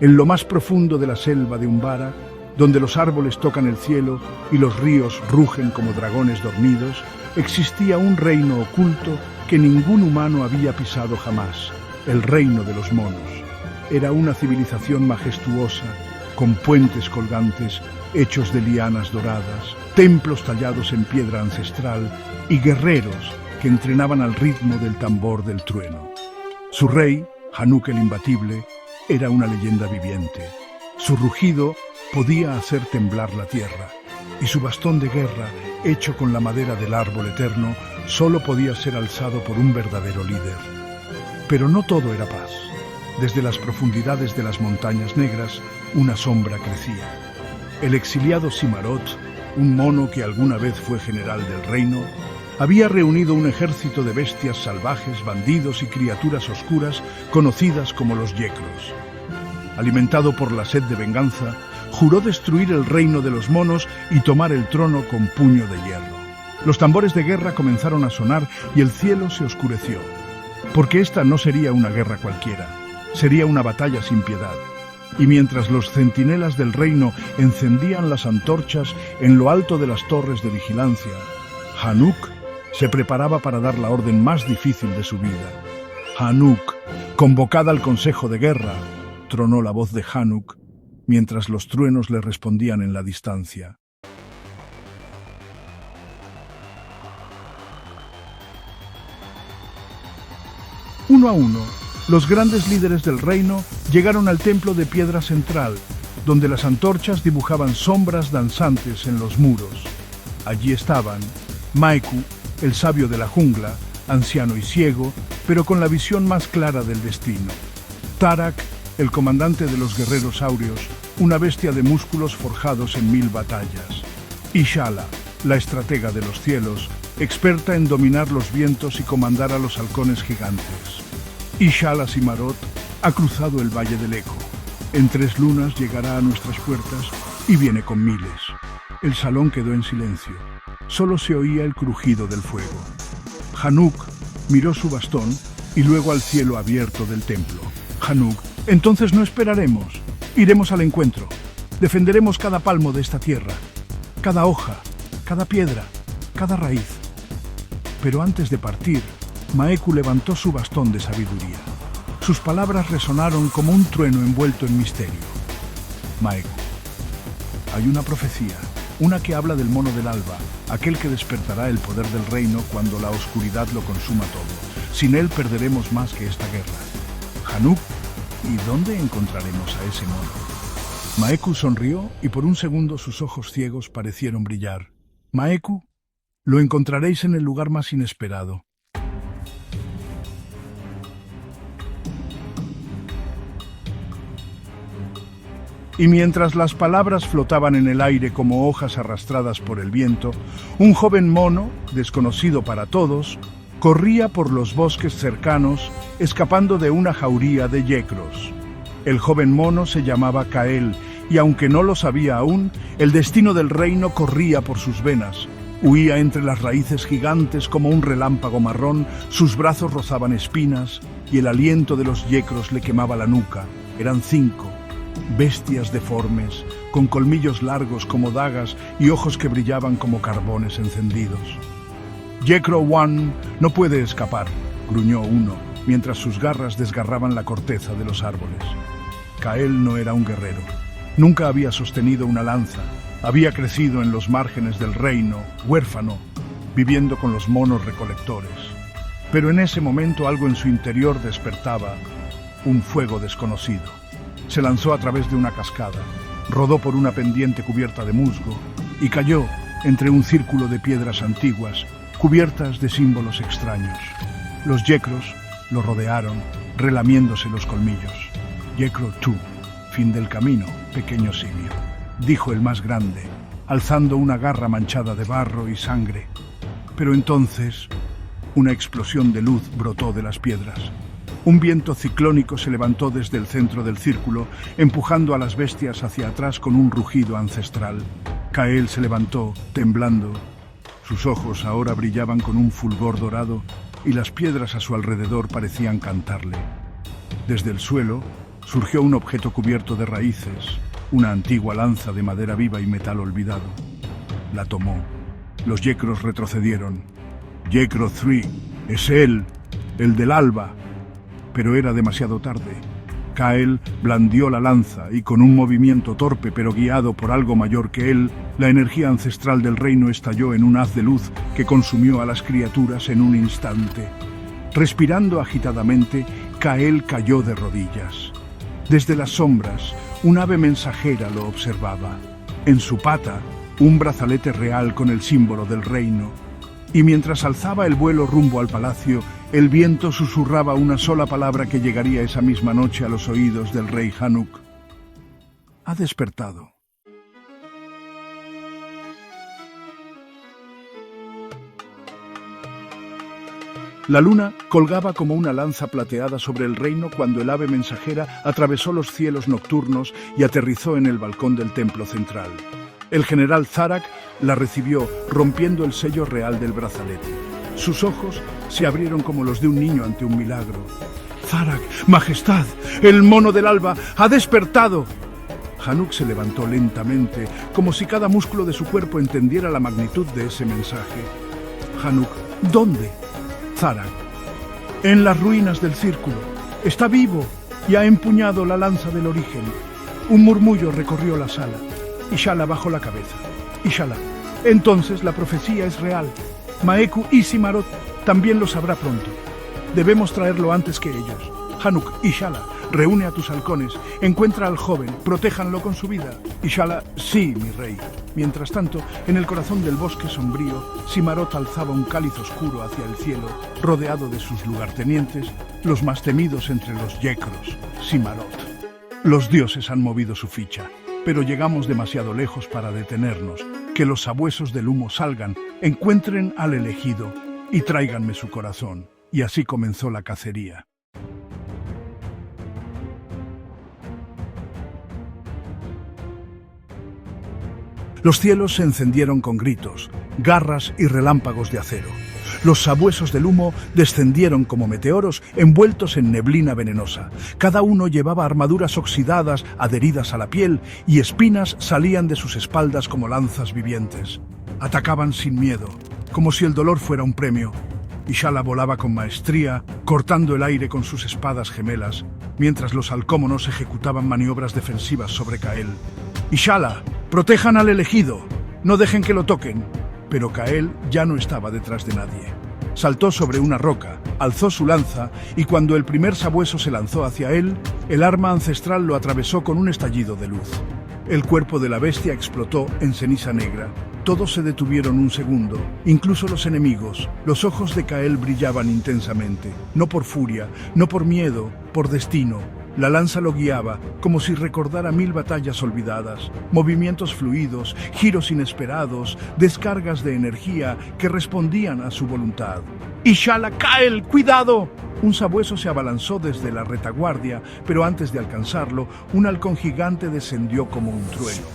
En lo más profundo de la selva de Umbara, donde los árboles tocan el cielo y los ríos rugen como dragones dormidos, existía un reino oculto que ningún humano había pisado jamás, el reino de los monos. Era una civilización majestuosa, con puentes colgantes hechos de lianas doradas, templos tallados en piedra ancestral y guerreros que entrenaban al ritmo del tambor del trueno. Su rey, Hanuk el Imbatible, era una leyenda viviente. Su rugido podía hacer temblar la tierra, y su bastón de guerra, hecho con la madera del árbol eterno, solo podía ser alzado por un verdadero líder. Pero no todo era paz. Desde las profundidades de las montañas negras, una sombra crecía. El exiliado Cimarot, un mono que alguna vez fue general del reino, había reunido un ejército de bestias salvajes, bandidos y criaturas oscuras conocidas como los Yecros. Alimentado por la sed de venganza, juró destruir el reino de los monos y tomar el trono con puño de hierro. Los tambores de guerra comenzaron a sonar y el cielo se oscureció, porque esta no sería una guerra cualquiera, sería una batalla sin piedad. Y mientras los centinelas del reino encendían las antorchas en lo alto de las torres de vigilancia, Hanuk se preparaba para dar la orden más difícil de su vida. Hanuk, convocada al consejo de guerra, tronó la voz de Hanuk, mientras los truenos le respondían en la distancia. Uno a uno, los grandes líderes del reino llegaron al templo de piedra central, donde las antorchas dibujaban sombras danzantes en los muros. Allí estaban Maeku, el sabio de la jungla, anciano y ciego, pero con la visión más clara del destino. Tarak, el comandante de los guerreros áureos, una bestia de músculos forjados en 1000 batallas. Y Shala, la estratega de los cielos, experta en dominar los vientos y comandar a los halcones gigantes. Y Shala Cimarot ha cruzado el Valle del Eco. En 3 lunas llegará a nuestras puertas y viene con miles. El salón quedó en silencio. Solo se oía el crujido del fuego. Hanuk miró su bastón y luego al cielo abierto del templo. Hanuk, entonces no esperaremos. Iremos al encuentro. Defenderemos cada palmo de esta tierra, cada hoja, cada piedra, cada raíz. Pero antes de partir, Maeku levantó su bastón de sabiduría. Sus palabras resonaron como un trueno envuelto en misterio. Maeku, hay una profecía, una que habla del mono del alba, aquel que despertará el poder del reino cuando la oscuridad lo consuma todo. Sin él perderemos más que esta guerra. Hanuk, ¿y dónde encontraremos a ese mono? Maeku sonrió y por un segundo sus ojos ciegos parecieron brillar. Maeku, lo encontraréis en el lugar más inesperado. Y mientras las palabras flotaban en el aire como hojas arrastradas por el viento, un joven mono, desconocido para todos, corría por los bosques cercanos, escapando de una jauría de yecros. El joven mono se llamaba Kael, y aunque no lo sabía aún, el destino del reino corría por sus venas. Huía entre las raíces gigantes como un relámpago marrón, sus brazos rozaban espinas, y el aliento de los yecros le quemaba la nuca. Eran 5. Bestias deformes, con colmillos largos como dagas y ojos que brillaban como carbones encendidos. Yecro One no puede escapar, gruñó uno, mientras sus garras desgarraban la corteza de los árboles. Kael no era un guerrero. Nunca había sostenido una lanza. Había crecido en los márgenes del reino, huérfano, viviendo con los monos recolectores. Pero en ese momento algo en su interior despertaba, un fuego desconocido. Se lanzó a través de una cascada, rodó por una pendiente cubierta de musgo y cayó entre un círculo de piedras antiguas, cubiertas de símbolos extraños. Los yecros lo rodearon, relamiéndose los colmillos. Yecro tú, fin del camino, pequeño simio, dijo el más grande, alzando una garra manchada de barro y sangre. Pero entonces, una explosión de luz brotó de las piedras. Un viento ciclónico se levantó desde el centro del círculo, empujando a las bestias hacia atrás con un rugido ancestral. Kael se levantó, temblando. Sus ojos ahora brillaban con un fulgor dorado y las piedras a su alrededor parecían cantarle. Desde el suelo, surgió un objeto cubierto de raíces, una antigua lanza de madera viva y metal olvidado. La tomó. Los Yecros retrocedieron. Yecro 3, es él, el del alba. Pero era demasiado tarde. Kael blandió la lanza y con un movimiento torpe pero guiado por algo mayor que él, la energía ancestral del reino estalló en un haz de luz que consumió a las criaturas en un instante. Respirando agitadamente, Kael cayó de rodillas. Desde las sombras, un ave mensajera lo observaba. En su pata, un brazalete real con el símbolo del reino. Y mientras alzaba el vuelo rumbo al palacio, el viento susurraba una sola palabra que llegaría esa misma noche a los oídos del rey Hanuk. Ha despertado. La luna colgaba como una lanza plateada sobre el reino cuando el ave mensajera atravesó los cielos nocturnos y aterrizó en el balcón del templo central. El general Tharak la recibió rompiendo el sello real del brazalete. Sus ojos se abrieron como los de un niño ante un milagro. «Tharak, Majestad, el mono del alba ha despertado». Hanuk se levantó lentamente, como si cada músculo de su cuerpo entendiera la magnitud de ese mensaje. «Hanuk, ¿dónde?» «Tharak, en las ruinas del círculo. Está vivo y ha empuñado la lanza del origen». Un murmullo recorrió la sala. Ishala bajó la cabeza. Ishala, entonces la profecía es real. Maeku y Simarot también lo sabrá pronto. Debemos traerlo antes que ellos. Hanuk, Ishala, reúne a tus halcones, encuentra al joven, protéjanlo con su vida. Ishala, sí, mi rey. Mientras tanto, en el corazón del bosque sombrío, Simarot alzaba un cáliz oscuro hacia el cielo, rodeado de sus lugartenientes, los más temidos entre los Yecros, Simarot. Los dioses han movido su ficha. Pero llegamos demasiado lejos para detenernos. Que los sabuesos del humo salgan, encuentren al elegido y tráiganme su corazón. Y así comenzó la cacería. Los cielos se encendieron con gritos, garras y relámpagos de acero. Los sabuesos del humo descendieron como meteoros envueltos en neblina venenosa. Cada uno llevaba armaduras oxidadas adheridas a la piel y espinas salían de sus espaldas como lanzas vivientes. Atacaban sin miedo, como si el dolor fuera un premio. Ishala volaba con maestría, cortando el aire con sus espadas gemelas, mientras los halcómonos ejecutaban maniobras defensivas sobre Kael. «Ishala, protejan al elegido, no dejen que lo toquen». Pero Kael ya no estaba detrás de nadie. Saltó sobre una roca, alzó su lanza y cuando el primer sabueso se lanzó hacia él, el arma ancestral lo atravesó con un estallido de luz. El cuerpo de la bestia explotó en ceniza negra. Todos se detuvieron un segundo, incluso los enemigos. Los ojos de Kael brillaban intensamente, no por furia, no por miedo, por destino. La lanza lo guiaba, como si recordara 1000 batallas olvidadas, movimientos fluidos, giros inesperados, descargas de energía que respondían a su voluntad. «Ishala, Kael, cuidado». Un sabueso se abalanzó desde la retaguardia, pero antes de alcanzarlo, un halcón gigante descendió como un trueno.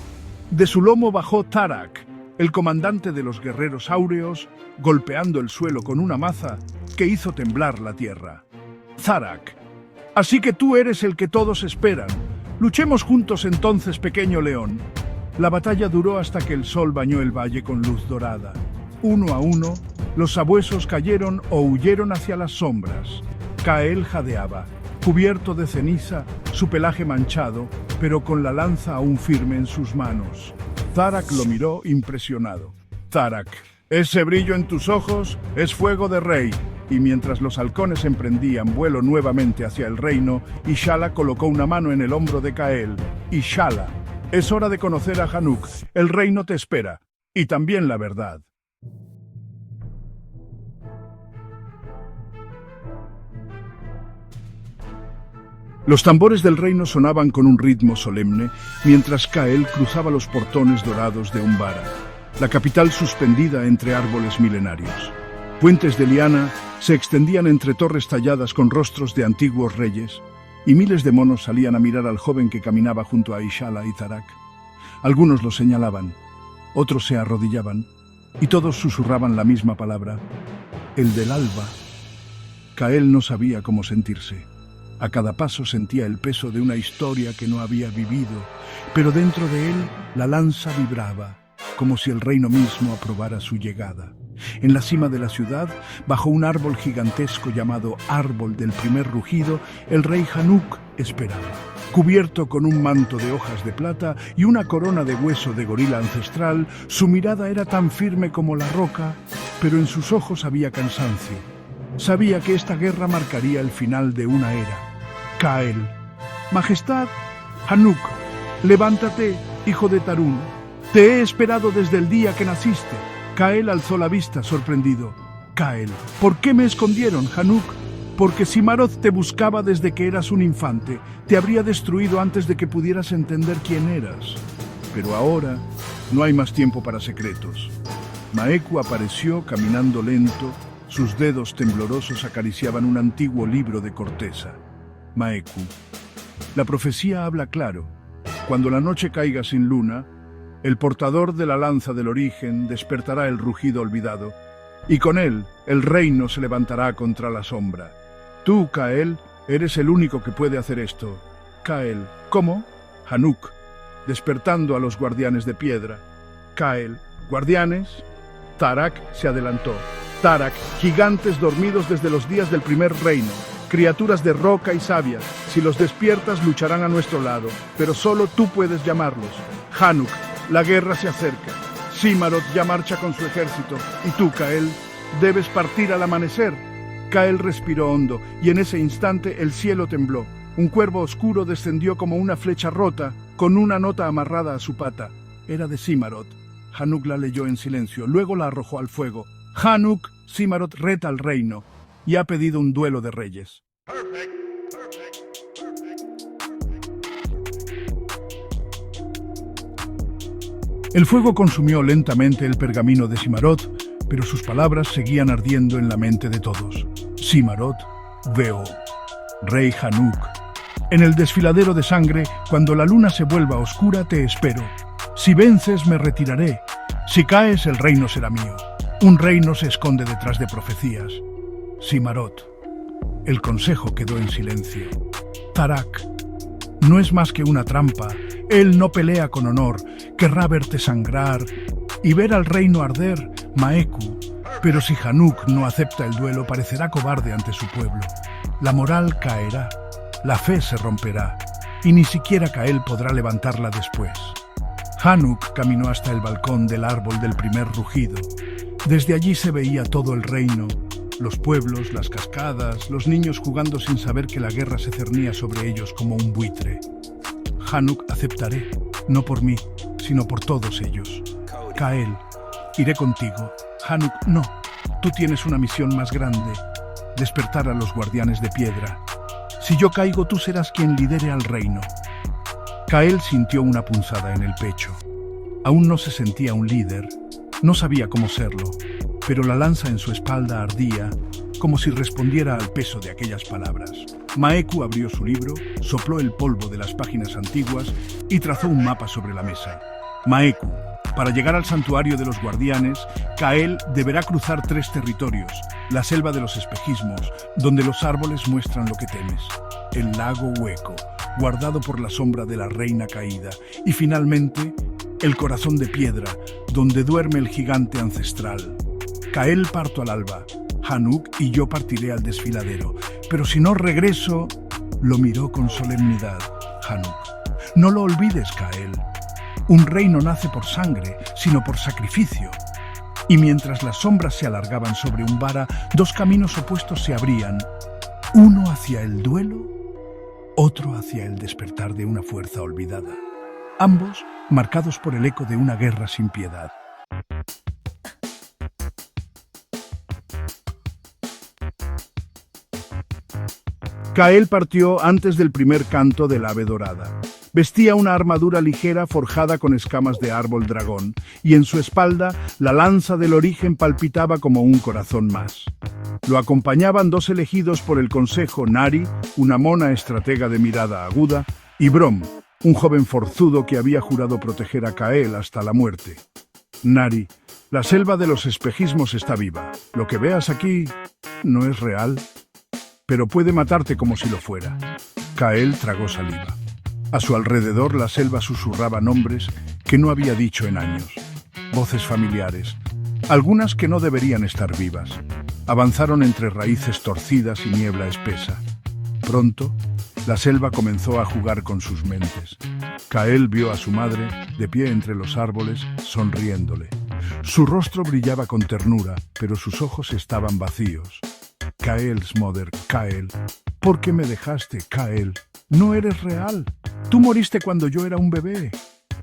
De su lomo bajó Tharak, el comandante de los guerreros áureos, golpeando el suelo con una maza que hizo temblar la tierra. «Tharak, así que tú eres el que todos esperan. Luchemos juntos entonces, pequeño león». La batalla duró hasta que el sol bañó el valle con luz dorada. Uno a uno, los sabuesos cayeron o huyeron hacia las sombras. Kael jadeaba, cubierto de ceniza, su pelaje manchado, pero con la lanza aún firme en sus manos. Tharak lo miró impresionado. «Tharak, ese brillo en tus ojos es fuego de rey». Y mientras los halcones emprendían vuelo nuevamente hacia el reino, Ishala colocó una mano en el hombro de Kael. «Ishala, es hora de conocer a Hanuk. El reino te espera. Y también la verdad». Los tambores del reino sonaban con un ritmo solemne, mientras Kael cruzaba los portones dorados de Umbara, la capital suspendida entre árboles milenarios. Puentes de liana se extendían entre torres talladas con rostros de antiguos reyes, y miles de monos salían a mirar al joven que caminaba junto a Ishala y Tharak. Algunos lo señalaban, otros se arrodillaban, y todos susurraban la misma palabra, el del alba. Kael no sabía cómo sentirse. A cada paso sentía el peso de una historia que no había vivido, pero dentro de él la lanza vibraba, como si el reino mismo aprobara su llegada. En la cima de la ciudad, bajo un árbol gigantesco llamado Árbol del Primer Rugido, el rey Hanuk esperaba. Cubierto con un manto de hojas de plata y una corona de hueso de gorila ancestral, su mirada era tan firme como la roca, pero en sus ojos había cansancio. Sabía que esta guerra marcaría el final de una era. Kael. Majestad, Hanuk, levántate, hijo de Tarún. Te he esperado desde el día que naciste. Kael alzó la vista, sorprendido. Kael, ¿por qué me escondieron, Hanuk? Porque Cimaroth te buscaba desde que eras un infante. Te habría destruido antes de que pudieras entender quién eras. Pero ahora no hay más tiempo para secretos. Maeku apareció caminando lento. Sus dedos temblorosos acariciaban un antiguo libro de corteza. Maeku. La profecía habla claro. Cuando la noche caiga sin luna, el portador de la lanza del origen despertará el rugido olvidado, y con él el reino se levantará contra la sombra. Tú, Kael, eres el único que puede hacer esto. Kael, ¿cómo? Hanuk, despertando a los guardianes de piedra. Kael, ¿guardianes? Tarak se adelantó. Tarak, gigantes dormidos desde los días del primer reino, criaturas de roca y savia. Si los despiertas lucharán a nuestro lado, pero solo tú puedes llamarlos. Hanuk, la guerra se acerca. Cimaroth ya marcha con su ejército, y tú, Kael, debes partir al amanecer. Kael respiró hondo, y en ese instante el cielo tembló. Un cuervo oscuro descendió como una flecha rota, con una nota amarrada a su pata. Era de Cimaroth. Hanuk la leyó en silencio, luego la arrojó al fuego. Hanuk, Cimaroth reta al reino, y ha pedido un duelo de reyes. El fuego consumió lentamente el pergamino de Cimaroth, pero sus palabras seguían ardiendo en la mente de todos. Cimaroth, veo. Rey Hanuk. En el desfiladero de sangre, cuando la luna se vuelva oscura, te espero. Si vences, me retiraré. Si caes, el reino será mío. Un reino se esconde detrás de profecías. Cimaroth. El consejo quedó en silencio. Tarak. No es más que una trampa. Él no pelea con honor. Querrá verte sangrar y ver al reino arder, Maeku. Pero si Hanuk no acepta el duelo, parecerá cobarde ante su pueblo. La moral caerá, la fe se romperá, y ni siquiera Kael podrá levantarla después. Hanuk caminó hasta el balcón del árbol del primer rugido. Desde allí se veía todo el reino, los pueblos, las cascadas, los niños jugando sin saber que la guerra se cernía sobre ellos como un buitre. Hanuk, aceptaré, no por mí, sino por todos ellos. Kael, iré contigo. Hanuk, no, tú tienes una misión más grande, despertar a los guardianes de piedra. Si yo caigo, tú serás quien lidere al reino. Kael sintió una punzada en el pecho. Aún no se sentía un líder, no sabía cómo serlo, pero la lanza en su espalda ardía, como si respondiera al peso de aquellas palabras. Maeku abrió su libro, sopló el polvo de las páginas antiguas y trazó un mapa sobre la mesa. Maeku, para llegar al santuario de los guardianes, Kael deberá cruzar 3 territorios: la selva de los espejismos, donde los árboles muestran lo que temes; el lago hueco, guardado por la sombra de la reina caída; y finalmente, el corazón de piedra, donde duerme el gigante ancestral. Kael parto al alba. Hanuk y yo partiré al desfiladero. Pero si no regreso... Lo miró con solemnidad. Hanuk, no lo olvides, Kael. Un rey no nace por sangre, sino por sacrificio. Y mientras las sombras se alargaban sobre Umbara, 2 caminos opuestos se abrían. Uno hacia el duelo, otro hacia el despertar de una fuerza olvidada. Ambos marcados por el eco de una guerra sin piedad. Kael partió antes del primer canto del ave dorada. Vestía una armadura ligera forjada con escamas de árbol dragón, y en su espalda la lanza del origen palpitaba como un corazón más. Lo acompañaban 2 elegidos por el consejo: Nari, una mona estratega de mirada aguda, y Brom, un joven forzudo que había jurado proteger a Kael hasta la muerte. Nari, la selva de los espejismos está viva. Lo que veas aquí no es real, pero puede matarte como si lo fuera. Kael tragó saliva. A su alrededor la selva susurraba nombres que no había dicho en años. Voces familiares, algunas que no deberían estar vivas. Avanzaron entre raíces torcidas y niebla espesa. Pronto, la selva comenzó a jugar con sus mentes. Kael vio a su madre, de pie entre los árboles, sonriéndole. Su rostro brillaba con ternura, pero sus ojos estaban vacíos. Kael's mother, Kael. ¿Por qué me dejaste, Kael? No eres real. Tú moriste cuando yo era un bebé.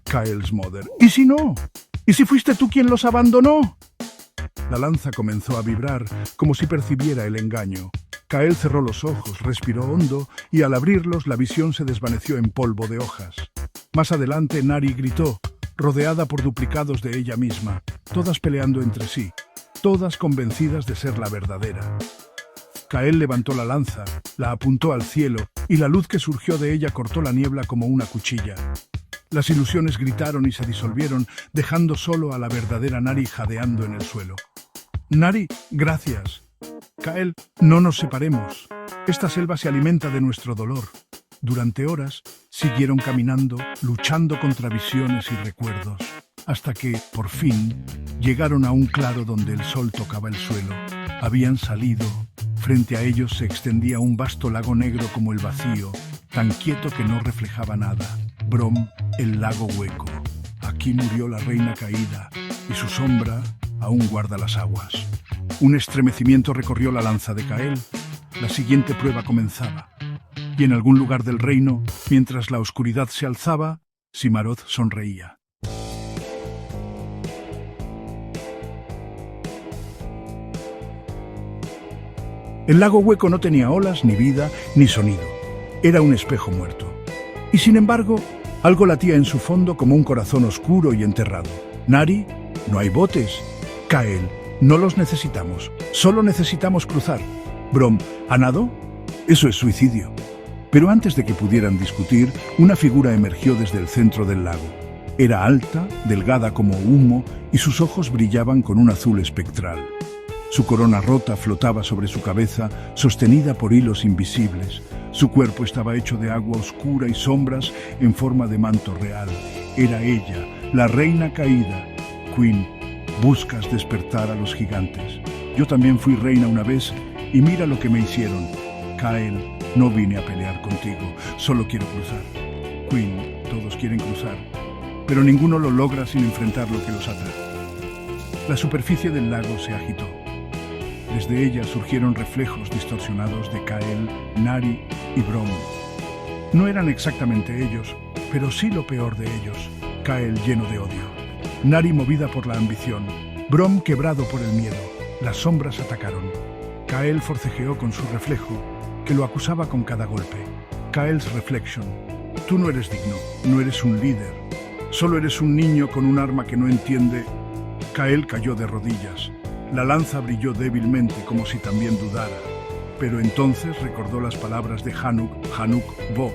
Kael's mother. ¿Y si no? ¿Y si fuiste tú quien los abandonó? La lanza comenzó a vibrar, como si percibiera el engaño. Kael cerró los ojos, respiró hondo, y al abrirlos la visión se desvaneció en polvo de hojas. Más adelante Nari gritó, rodeada por duplicados de ella misma, todas peleando entre sí, todas convencidas de ser la verdadera. Kael levantó la lanza, la apuntó al cielo, y la luz que surgió de ella cortó la niebla como una cuchilla. Las ilusiones gritaron y se disolvieron, dejando solo a la verdadera Nari jadeando en el suelo. Nari, gracias. Kael, no nos separemos. Esta selva se alimenta de nuestro dolor. Durante horas, siguieron caminando, luchando contra visiones y recuerdos, hasta que, por fin, llegaron a un claro donde el sol tocaba el suelo. Habían salido. Frente a ellos se extendía un vasto lago negro como el vacío, tan quieto que no reflejaba nada. Brom, el lago hueco. Aquí murió la reina caída, y su sombra aún guarda las aguas. Un estremecimiento recorrió la lanza de Kael. La siguiente prueba comenzaba. Y en algún lugar del reino, mientras la oscuridad se alzaba, Cimaroth sonreía. El lago hueco no tenía olas, ni vida, ni sonido. Era un espejo muerto. Y sin embargo, algo latía en su fondo como un corazón oscuro y enterrado. Nari, no hay botes. Kael, no los necesitamos. Solo necesitamos cruzar. Brom, ¿a nado? Eso es suicidio. Pero antes de que pudieran discutir, una figura emergió desde el centro del lago. Era alta, delgada como humo, y sus ojos brillaban con un azul espectral. Su corona rota flotaba sobre su cabeza, sostenida por hilos invisibles. Su cuerpo estaba hecho de agua oscura y sombras en forma de manto real. Era ella, la reina caída. Queen, buscas despertar a los gigantes. Yo también fui reina una vez, y mira lo que me hicieron. Kael, no vine a pelear contigo, solo quiero cruzar. Queen, todos quieren cruzar, pero ninguno lo logra sin enfrentar lo que los ata. La superficie del lago se agitó. Desde ella surgieron reflejos distorsionados de Kael, Nari y Brom. No eran exactamente ellos, pero sí lo peor de ellos. Kael lleno de odio. Nari movida por la ambición. Brom quebrado por el miedo. Las sombras atacaron. Kael forcejeó con su reflejo, que lo acusaba con cada golpe. Kael's reflection. Tú no eres digno, no eres un líder. Solo eres un niño con un arma que no entiende. Kael cayó de rodillas. La lanza brilló débilmente como si también dudara. Pero entonces recordó las palabras de Hanuk, Bo.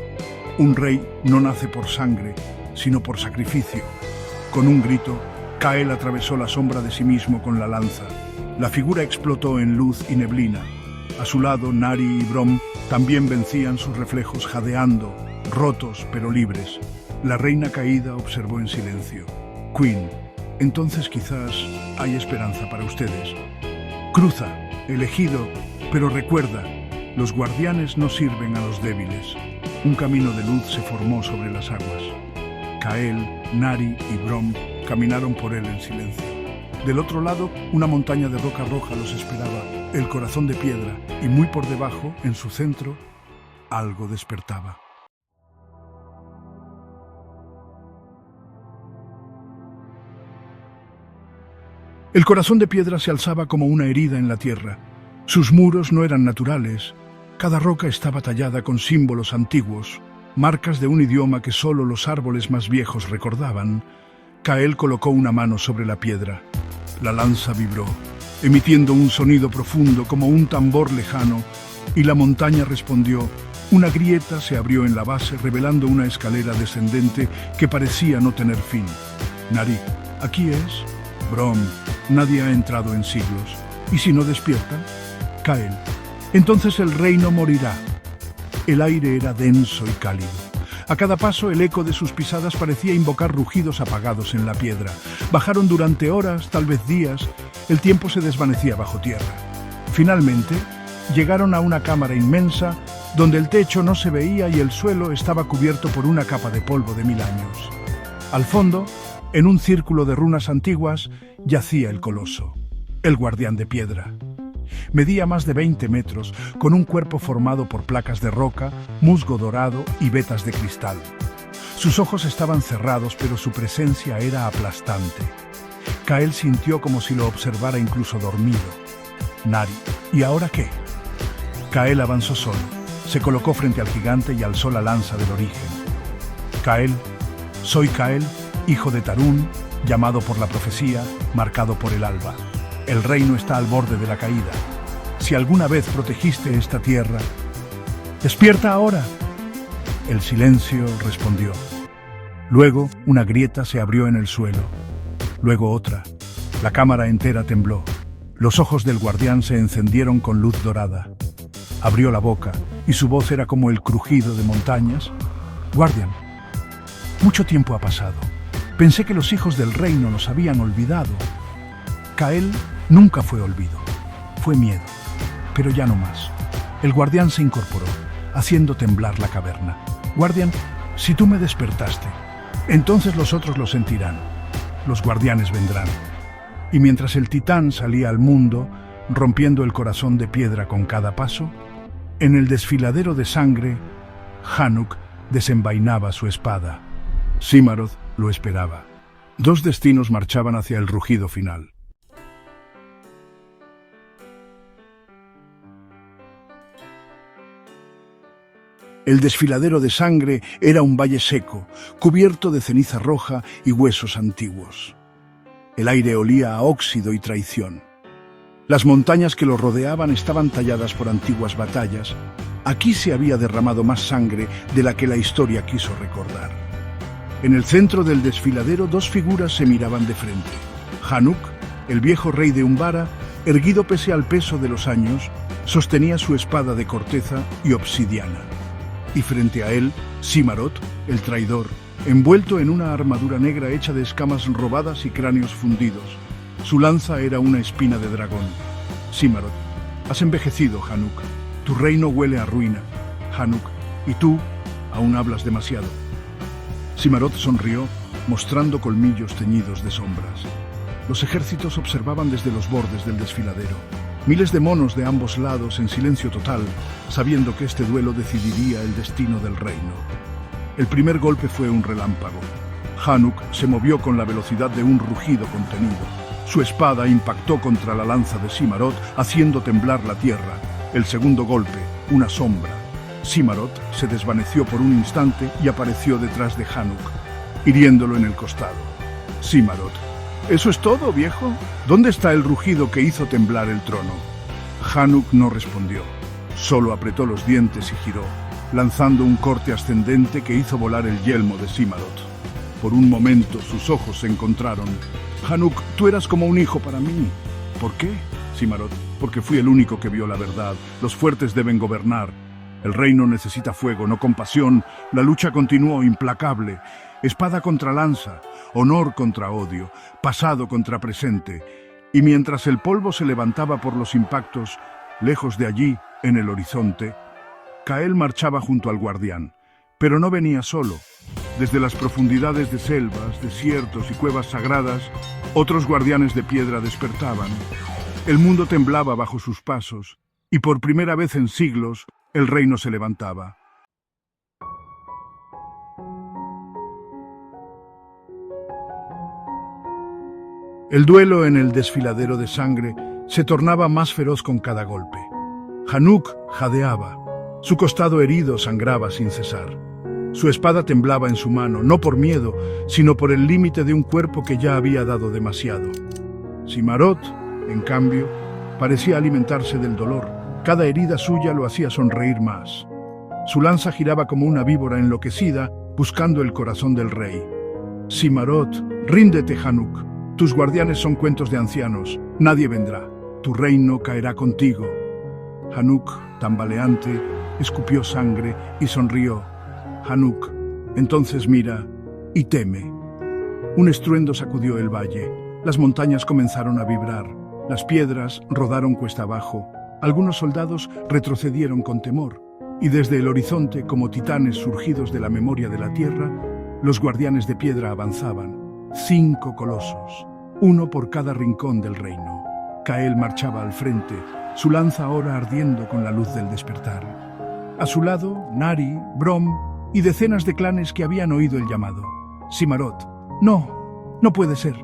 Un rey no nace por sangre, sino por sacrificio. Con un grito, Kael atravesó la sombra de sí mismo con la lanza. La figura explotó en luz y neblina. A su lado, Nari y Brom también vencían sus reflejos jadeando, rotos pero libres. La reina caída observó en silencio. Queen, entonces quizás hay esperanza para ustedes. Cruza, elegido, pero recuerda, los guardianes no sirven a los débiles. Un camino de luz se formó sobre las aguas. Kael, Nari y Brom caminaron por él en silencio. Del otro lado, una montaña de roca roja los esperaba, el corazón de piedra, y muy por debajo, en su centro, algo despertaba. El corazón de piedra se alzaba como una herida en la tierra. Sus muros no eran naturales. Cada roca estaba tallada con símbolos antiguos, marcas de un idioma que solo los árboles más viejos recordaban. Kael colocó una mano sobre la piedra. La lanza vibró, emitiendo un sonido profundo como un tambor lejano, y la montaña respondió. Una grieta se abrió en la base, revelando una escalera descendente que parecía no tener fin. Nari, ¿aquí es? Brom, nadie ha entrado en siglos. ¿Y si no despiertan? Kael, entonces el reino morirá. El aire era denso y cálido. A cada paso el eco de sus pisadas parecía invocar rugidos apagados en la piedra. Bajaron durante horas, tal vez días. El tiempo se desvanecía bajo tierra. Finalmente, llegaron a una cámara inmensa donde el techo no se veía y el suelo estaba cubierto por una capa de polvo de 1000 años. Al fondo, en un círculo de runas antiguas, yacía el coloso, el guardián de piedra. Medía más de 20 metros, con un cuerpo formado por placas de roca, musgo dorado y vetas de cristal. Sus ojos estaban cerrados, pero su presencia era aplastante. Kael sintió como si lo observara incluso dormido. Nari, ¿y ahora qué? Kael avanzó solo, se colocó frente al gigante y alzó la lanza del origen. Kael, soy Kael, hijo de Tarún, llamado por la profecía, marcado por el alba. El reino está al borde de la caída. Si alguna vez protegiste esta tierra, ¡despierta ahora! El silencio respondió. Luego, una grieta se abrió en el suelo. Luego otra. La cámara entera tembló. Los ojos del guardián se encendieron con luz dorada. Abrió la boca y su voz era como el crujido de montañas. Guardián, mucho tiempo ha pasado. Pensé que los hijos del reino nos habían olvidado. Kael nunca fue olvido, fue miedo, pero ya no más. El guardián se incorporó, haciendo temblar la caverna. Guardián, si tú me despertaste, entonces los otros lo sentirán. Los guardianes vendrán. Y mientras el titán salía al mundo, rompiendo el corazón de piedra con cada paso, en el desfiladero de sangre, Hanuk desenvainaba su espada. Cimaroth lo esperaba. Dos destinos marchaban hacia el rugido final. El desfiladero de sangre era un valle seco, cubierto de ceniza roja y huesos antiguos. El aire olía a óxido y traición. Las montañas que lo rodeaban estaban talladas por antiguas batallas. Aquí se había derramado más sangre de la que la historia quiso recordar. En el centro del desfiladero dos figuras se miraban de frente. Hanuk, el viejo rey de Umbara, erguido pese al peso de los años, sostenía su espada de corteza y obsidiana. Y frente a él, Cimaroth, el traidor, envuelto en una armadura negra hecha de escamas robadas y cráneos fundidos. Su lanza era una espina de dragón. Cimaroth, has envejecido, Hanuk. Tu reino huele a ruina. Hanuk, y tú aún hablas demasiado. Cimaroth sonrió, mostrando colmillos teñidos de sombras. Los ejércitos observaban desde los bordes del desfiladero. Miles de monos de ambos lados en silencio total, sabiendo que este duelo decidiría el destino del reino. El primer golpe fue un relámpago. Hanuk se movió con la velocidad de un rugido contenido. Su espada impactó contra la lanza de Cimaroth, haciendo temblar la tierra. El segundo golpe, una sombra. Cimaroth se desvaneció por un instante y apareció detrás de Hanuk, hiriéndolo en el costado. Cimaroth, ¿eso es todo, viejo? ¿Dónde está el rugido que hizo temblar el trono? Hanuk no respondió, solo apretó los dientes y giró, lanzando un corte ascendente que hizo volar el yelmo de Cimaroth. Por un momento sus ojos se encontraron. Hanuk, tú eras como un hijo para mí. ¿Por qué, Cimaroth? Porque fui el único que vio la verdad. Los fuertes deben gobernar. El reino necesita fuego, no compasión. La lucha continuó implacable. Espada contra lanza, honor contra odio, pasado contra presente. Y mientras el polvo se levantaba por los impactos, lejos de allí, en el horizonte, Kael marchaba junto al guardián. Pero no venía solo. Desde las profundidades de selvas, desiertos y cuevas sagradas, otros guardianes de piedra despertaban. El mundo temblaba bajo sus pasos, y por primera vez en siglos, el reino se levantaba. El duelo en el desfiladero de sangre se tornaba más feroz con cada golpe. Hanuk jadeaba. Su costado herido sangraba sin cesar. Su espada temblaba en su mano, no por miedo, sino por el límite de un cuerpo que ya había dado demasiado. Cimaroth, en cambio, parecía alimentarse del dolor. Cada herida suya lo hacía sonreír más. Su lanza giraba como una víbora enloquecida, buscando el corazón del rey. Cimaroth, ríndete, Hanuk. Tus guardianes son cuentos de ancianos. Nadie vendrá. Tu reino caerá contigo. Hanuk, tambaleante, escupió sangre y sonrió. Hanuk entonces mira y teme. Un estruendo sacudió el valle. Las montañas comenzaron a vibrar. Las piedras rodaron cuesta abajo. Algunos soldados retrocedieron con temor. Y desde el horizonte, como titanes surgidos de la memoria de la tierra, los guardianes de piedra avanzaban. 5 colosos, uno por cada rincón del reino. Kael marchaba al frente, su lanza ahora ardiendo con la luz del despertar. A su lado, Nari, Brom y decenas de clanes que habían oído el llamado. Simarot. No puede ser.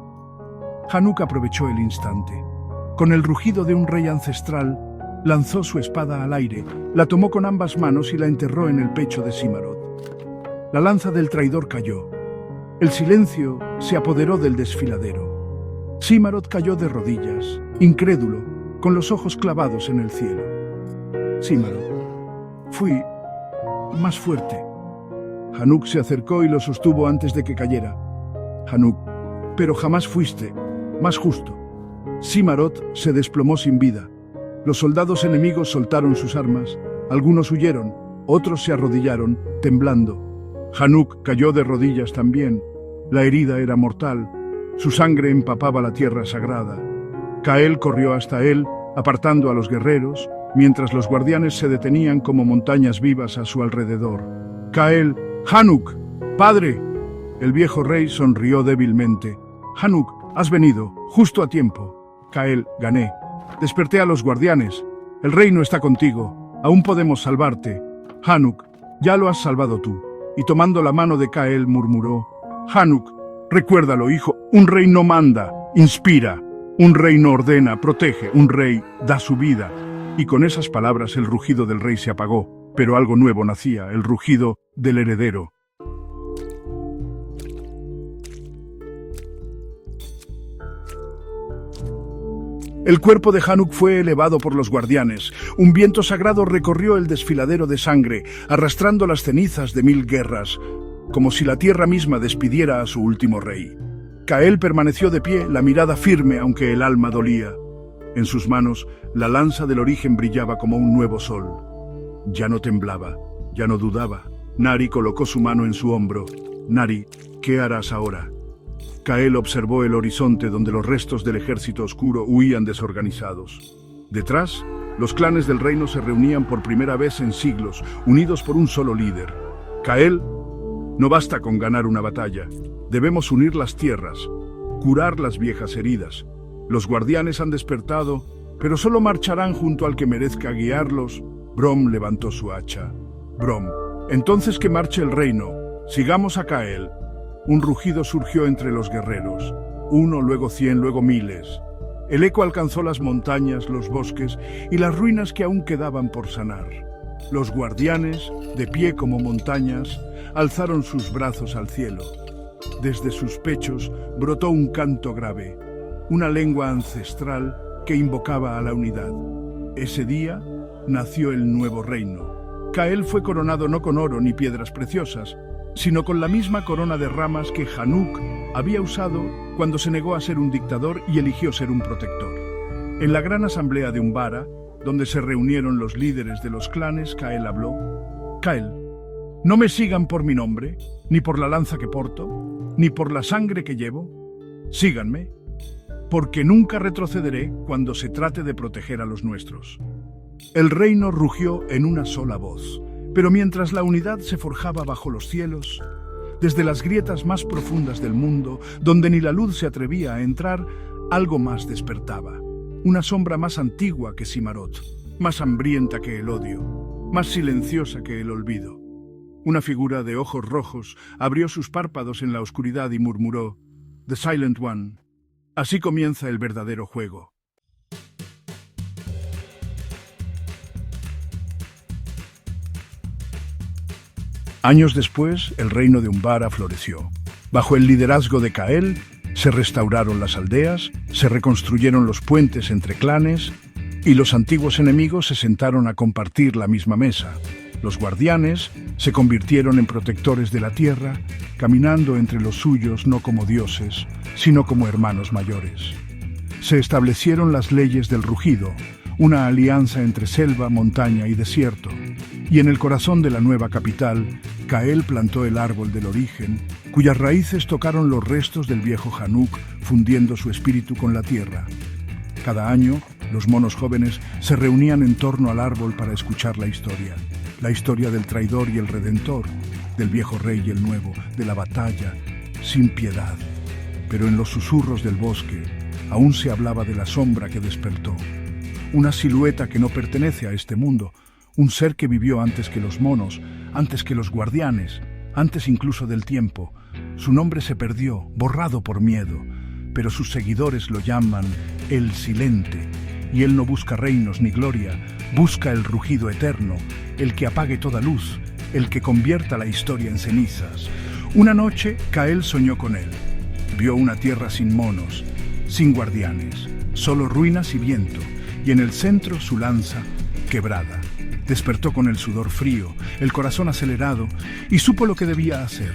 Hanuk aprovechó el instante. Con el rugido de un rey ancestral, lanzó su espada al aire, la tomó con ambas manos y la enterró en el pecho de Simarot. La lanza del traidor cayó. El silencio se apoderó del desfiladero. Simarot cayó de rodillas, incrédulo, con los ojos clavados en el cielo. Simarot, fui más fuerte. Hanuk se acercó y lo sostuvo antes de que cayera. Hanuk, pero jamás fuiste más justo. Simarot se desplomó sin vida. Los soldados enemigos soltaron sus armas, algunos huyeron, otros se arrodillaron, temblando. Hanuk cayó de rodillas también. La herida era mortal, su sangre empapaba la tierra sagrada. Kael corrió hasta él, apartando a los guerreros, mientras los guardianes se detenían como montañas vivas a su alrededor. Kael, Hanuk, padre. El viejo rey sonrió débilmente. Hanuk, has venido, justo a tiempo. Kael, gané. Desperté a los guardianes. El reino está contigo. Aún podemos salvarte. Hanuk, ya lo has salvado tú. Y tomando la mano de Kael murmuró, Hanuk, recuérdalo, hijo, un rey no manda, inspira. Un rey no ordena, protege. Un rey da su vida. Y con esas palabras el rugido del rey se apagó, pero algo nuevo nacía, el rugido del heredero. El cuerpo de Hanuk fue elevado por los guardianes. Un viento sagrado recorrió el desfiladero de sangre, arrastrando las cenizas de 1000 guerras, como si la tierra misma despidiera a su último rey. Kael permaneció de pie, la mirada firme aunque el alma dolía. En sus manos, la lanza del origen brillaba como un nuevo sol. Ya no temblaba, ya no dudaba. Nari colocó su mano en su hombro. Nari, ¿qué harás ahora? Kael observó el horizonte donde los restos del ejército oscuro huían desorganizados. Detrás, los clanes del reino se reunían por primera vez en siglos, unidos por un solo líder. Kael, no basta con ganar una batalla. Debemos unir las tierras, curar las viejas heridas. Los guardianes han despertado, pero solo marcharán junto al que merezca guiarlos. Brom levantó su hacha. Brom, entonces que marche el reino. Sigamos a Kael. Un rugido surgió entre los guerreros. 1, luego 100, luego miles. El eco alcanzó las montañas, los bosques y las ruinas que aún quedaban por sanar. Los guardianes, de pie como montañas, alzaron sus brazos al cielo. Desde sus pechos brotó un canto grave, una lengua ancestral que invocaba a la unidad. Ese día nació el nuevo reino. Kael fue coronado no con oro ni piedras preciosas, sino con la misma corona de ramas que Hanuk había usado cuando se negó a ser un dictador y eligió ser un protector. En la gran asamblea de Umbara, donde se reunieron los líderes de los clanes, Kael habló. Kael, no me sigan por mi nombre, ni por la lanza que porto, ni por la sangre que llevo. Síganme, porque nunca retrocederé cuando se trate de proteger a los nuestros. El reino rugió en una sola voz. Pero mientras la unidad se forjaba bajo los cielos, desde las grietas más profundas del mundo, donde ni la luz se atrevía a entrar, algo más despertaba. Una sombra más antigua que Simarot, más hambrienta que el odio, más silenciosa que el olvido. Una figura de ojos rojos abrió sus párpados en la oscuridad y murmuró, The Silent One. Así comienza el verdadero juego. Años después, el reino de Umbara floreció. Bajo el liderazgo de Kael, se restauraron las aldeas, se reconstruyeron los puentes entre clanes y los antiguos enemigos se sentaron a compartir la misma mesa. Los guardianes se convirtieron en protectores de la tierra, caminando entre los suyos no como dioses, sino como hermanos mayores. Se establecieron las leyes del rugido, una alianza entre selva, montaña y desierto. Y en el corazón de la nueva capital, Cael plantó el árbol del origen, cuyas raíces tocaron los restos del viejo Hanuk, fundiendo su espíritu con la tierra. Cada año, los monos jóvenes se reunían en torno al árbol para escuchar la historia del traidor y el redentor, del viejo rey y el nuevo, de la batalla, sin piedad. Pero en los susurros del bosque, aún se hablaba de la sombra que despertó, una silueta que no pertenece a este mundo, un ser que vivió antes que los monos, antes que los guardianes, antes incluso del tiempo. Su nombre se perdió, borrado por miedo, pero sus seguidores lo llaman el Silente, y él no busca reinos ni gloria, busca el rugido eterno, el que apague toda luz, el que convierta la historia en cenizas. Una noche, Cael soñó con él. Vio una tierra sin monos, sin guardianes, solo ruinas y viento, y en el centro su lanza quebrada. Despertó con el sudor frío, el corazón acelerado, y supo lo que debía hacer.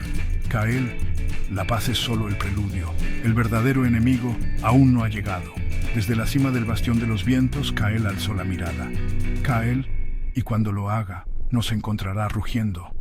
Cael, la paz es solo el preludio. El verdadero enemigo aún no ha llegado. Desde la cima del bastión de los vientos, Cael alzó la mirada. Cael, y cuando lo haga, nos encontrará rugiendo.